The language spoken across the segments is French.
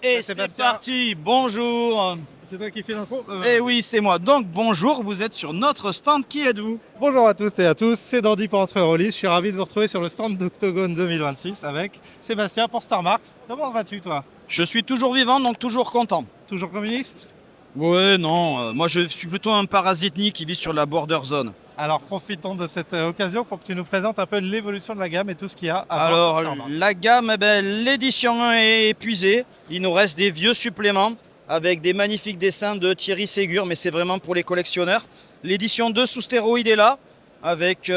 Et c'est parti, bonjour. C'est toi qui fais l'intro Eh oui, c'est moi. Donc bonjour, vous êtes sur notre stand, qui êtes-vous? Bonjour à tous et à tous, c'est Dandy pour Entre Rollis. Je suis ravi de vous retrouver sur le stand d'Octogone 2026 avec Sébastien pour Star Marks. Comment vas-tu toi? Je suis toujours vivant, donc toujours content. Toujours communiste? Ouais, non, moi je suis plutôt un parasitnik qui vit sur la border zone. Alors profitons de cette occasion pour que tu nous présentes un peu l'évolution de la gamme et tout ce qu'il y a à voir Alors, sur Star Marks. la gamme, l'édition 1 est épuisée. Il nous reste des vieux suppléments avec des magnifiques dessins de Thierry Ségur, mais c'est vraiment pour les collectionneurs. L'édition 2 sous stéroïde est là, avec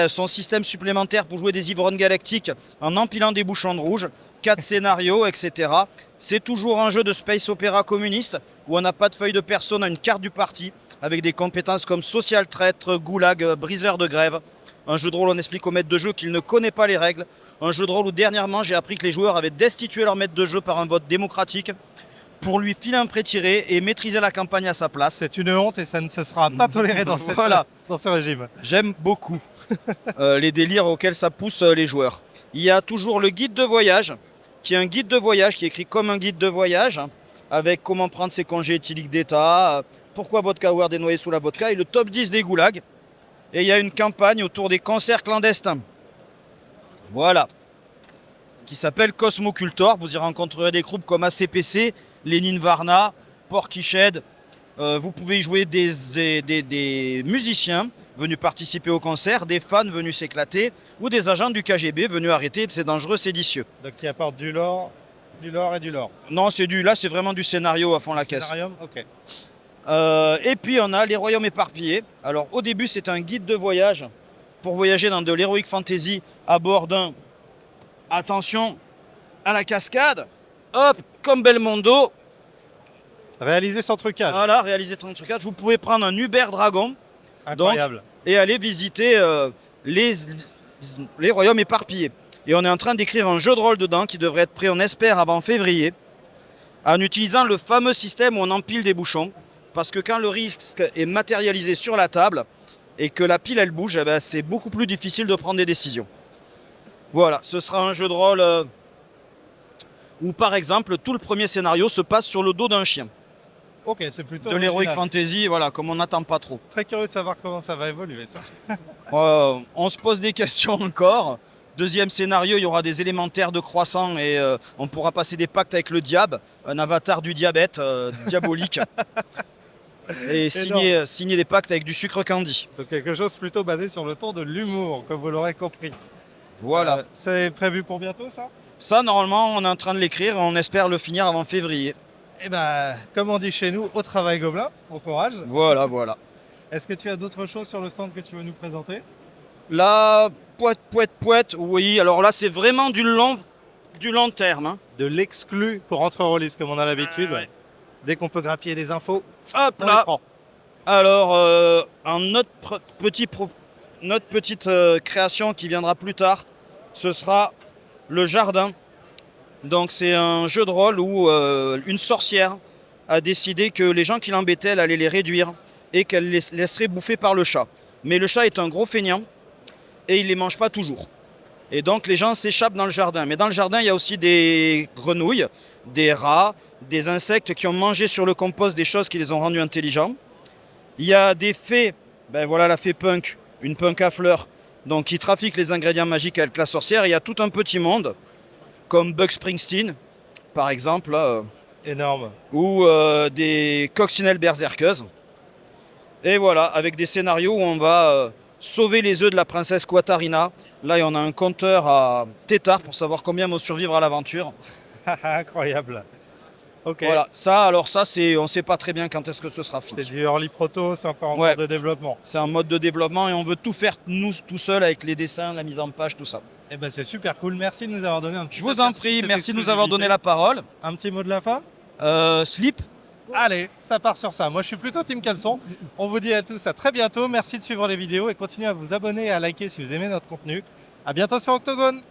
son système supplémentaire pour jouer des ivrognes galactiques en empilant des bouchons de rouge, 4 scénarios, etc. C'est toujours un jeu de space opéra communiste où on n'a pas de feuille de perso, on a une carte du parti avec des compétences comme social traître, goulag, briseur de grève. Un jeu de rôle, on explique au maître de jeu qu'il ne connaît pas les règles. Un jeu de rôle où dernièrement j'ai appris que les joueurs avaient destitué leur maître de jeu par un vote démocratique pour lui filer un prêt tiré et maîtriser la campagne à sa place. C'est une honte et ça ne se sera pas toléré dans, dans ce régime. J'aime beaucoup les délires auxquels ça pousse les joueurs. Il y a toujours le guide de voyage, qui est un guide de voyage, qui est écrit comme un guide de voyage, avec comment prendre ses congés éthyliques d'état, pourquoi Vodka Howard est noyé sous la vodka, et le top 10 des goulags. Et il y a une campagne autour des cancers clandestins. Voilà. Qui s'appelle Cosmocultor. Vous y rencontrerez des groupes comme ACPC, Lénine Varna, Portiched. Vous pouvez y jouer des musiciens venus participer au concert, des fans venus s'éclater, ou des agents du KGB venus arrêter ces dangereux séditieux. Donc qui apporte du lore et du lore. Non, là c'est vraiment du scénario à fond la caisse. Scénarium, ok. Et puis on a les royaumes éparpillés. Alors au début c'est un guide de voyage pour voyager dans de l'heroic fantasy à bord d'un, attention, à la cascade, hop, comme Belmondo. Réalisé sans trucage. Voilà, réalisé sans trucage. Vous pouvez prendre un Uber Dragon. Incroyable. Donc, et aller visiter les royaumes éparpillés. Et on est en train d'écrire un jeu de rôle dedans qui devrait être prêt, on espère, avant février, en utilisant le fameux système où on empile des bouchons. Parce que quand le risque est matérialisé sur la table et que la pile elle bouge, c'est beaucoup plus difficile de prendre des décisions. Voilà, ce sera un jeu de rôle où par exemple tout le premier scénario se passe sur le dos d'un chien. Ok, c'est plutôt de l'heroic fantasy, voilà, comme on n'attend pas trop. Très curieux de savoir comment ça va évoluer, ça. On se pose des questions encore. Deuxième scénario, il y aura des élémentaires de croissant et on pourra passer des pactes avec le diable, un avatar du diabète diabolique. Et signer des pactes avec du sucre candy. Donc quelque chose plutôt basé sur le ton de l'humour, comme vous l'aurez compris. Voilà. C'est prévu pour bientôt, ça? Ça, normalement, on est en train de l'écrire et on espère le finir avant février. Eh ben, comme on dit chez nous, au travail gobelin, bon courage. Voilà, voilà. Est-ce que tu as d'autres choses sur le stand que tu veux nous présenter? Là, poète, oui. Alors là, c'est vraiment du long terme. Hein. De l'exclu pour Entre Rollis, comme on a l'habitude. Ouais. Dès qu'on peut grappiller des infos, hop on là. les prend. Alors, notre petite création qui viendra plus tard, ce sera le jardin. Donc c'est un jeu de rôle où une sorcière a décidé que les gens qui l'embêtaient, elle allait les réduire et qu'elle les laisserait bouffer par le chat. Mais le chat est un gros feignant et il ne les mange pas toujours. Et donc les gens s'échappent dans le jardin. Mais dans le jardin, il y a aussi des grenouilles, des rats, des insectes qui ont mangé sur le compost des choses qui les ont rendus intelligents. Il y a des fées, ben voilà la fée punk, une punk à fleurs, donc qui trafique les ingrédients magiques avec la sorcière. Il y a tout un petit monde, comme Buck Springsteen, par exemple, Énorme. ou des coccinelles berserkeuses. Et voilà, avec des scénarios où on va sauver les œufs de la princesse Quatarina. Là, on a un compteur à tétard pour savoir combien vont survivre à l'aventure. Incroyable. Ok. Voilà, ça, on ne sait pas très bien quand est-ce que ce sera fini. C'est du early proto, c'est encore en cours de développement. C'est un mode de développement et on veut tout faire nous tout seul avec les dessins, la mise en page, tout ça. Eh ben c'est super cool, merci de nous avoir donné un petit Je vous en prie, merci de nous avoir donné la parole. Un petit mot de la fin? Slip. Allez, ça part sur ça. Moi je suis plutôt Team Caleçon. On vous dit à tous à très bientôt, merci de suivre les vidéos et continuez à vous abonner et à liker si vous aimez notre contenu. À bientôt sur Octogone.